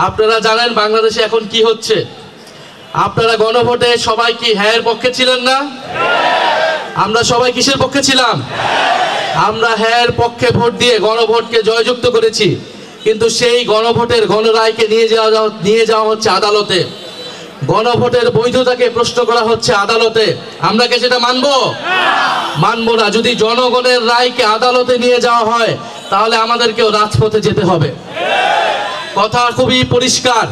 আপনারা জানেন বাংলাদেশে এখন কি হচ্ছে। আপনারা গণভোটে সবাই কি হ্যাঁ এর পক্ষে ছিলেন না? আমরা সবাই কিসের পক্ষে ছিলাম? আমরা হ্যাঁ এর পক্ষে ভোট দিয়ে গণভোটকে জয়যুক্ত করেছি। কিন্তু সেই গণভোটের গণরায়কে নিয়ে যাওয়া হচ্ছে আদালতে। গণভোটের বৈধতাকে প্রশ্ন করা হচ্ছে আদালতে। আমরা কি সেটা মানবো না। যদি জনগণের রায়কে আদালতে নিয়ে যাওয়া হয় তাহলে আমাদেরকেও রাজপথে যেতে হবে। কথা খুবই পরিষ্কার।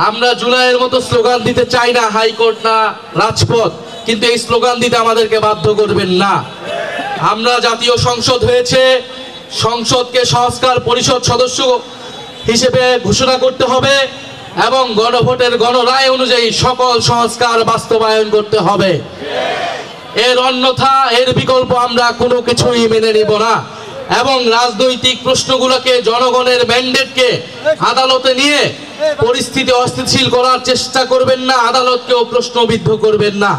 আমরা জুলাইয়ের মতো স্লোগান দিতে চাই না, হাইকোর্ট না রাজপথ, কিন্তু এই স্লোগান দিতে আমাদেরকে বাধ্য করবেন না। আমরা জাতীয় সংসদ হয়েছে, সংসদকে সংস্কার পরিষদ সদস্য হিসেবে ঘোষণা করতে হবে এবং গণভোটের গণরায় অনুযায়ী সকল সংস্কার বাস্তবায়ন করতে হবে। এর অন্যথা, এর বিকল্প আমরা কোনো কিছুই মেনে নিব না। এবং রাজনৈতিক প্রশ্নগুলোকে, জনগণের ম্যান্ডেটকে আদালতে নিয়ে পরিস্থিতি অস্থিতিশীল করার চেষ্টা করবেন না, আদালতকেও প্রশ্নবিদ্ধ করবেন না।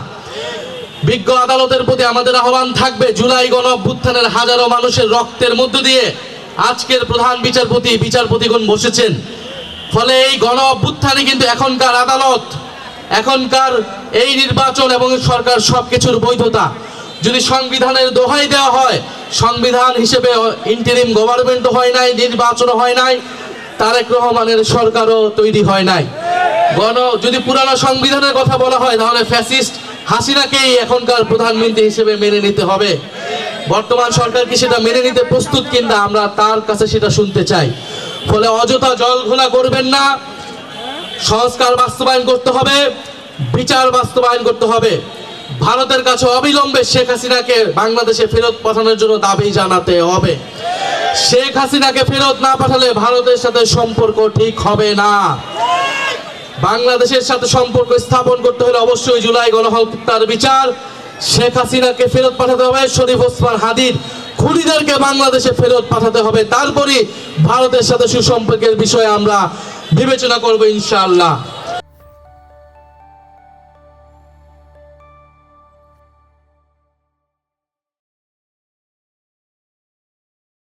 বিজ্ঞ আদালতের প্রতি আমাদের আহ্বান থাকবে, জুলাই গণ অভ্যুত্থানের হাজারো মানুষের রক্তের মধ্য দিয়ে আজকের প্রধান বিচারপতিগণ বসেছেন। ফলে এই গণ অভ্যুত্থানে কিন্তু এখনকার আদালত, এখনকার এই নির্বাচন এবং সরকার সবকিছুর বৈধতা যদি সংবিধানের দোহাই দেওয়া হয়, সংবিধান হিসেবে ইন্টারিম গভর্নমেন্টও হয় নাই, নির্বাচনও হয় নাই, তারেক রহমানের সরকারও তৈরি হয় নাই। যদি পুরানো সংবিধানের কথা বলা হয় তাহলে ফ্যাসিস্ট হাসিনাকেই এখনকার প্রধানমন্ত্রী হিসেবে মেনে নিতে হবে। বর্তমান সরকার কি সেটা মেনে নিতে প্রস্তুত কিনা আমরা তার কাছে সেটা শুনতে চাই। ফলে অযথা জল ঘোলা করবেন না। সংস্কার বাস্তবায়ন করতে হবে, বিচার বাস্তবায়ন করতে হবে। ভারতের কাছে অবিলম্বে শেখ হাসিনাকে বাংলাদেশে ফেরত পাঠানোর জন্য দাবি জানাতে হবে। শেখ হাসিনাকে ফেরত না পাঠালে ভারতের সাথে সম্পর্ক ঠিক হবে না। বাংলাদেশের সাথে সম্পর্ক স্থাপন করতে হলে অবশ্যই জুলাই গণহত্যার বিচার, শেখ হাসিনাকে ফেরত পাঠাতে হবে, শরীফ ওসমান হাদির খুনিদেরকে বাংলাদেশে ফেরত পাঠাতে হবে। তারপরে ভারতের সাথে সুসম্পর্কের বিষয়ে আমরা বিবেচনা করব ইনশাআল্লাহ।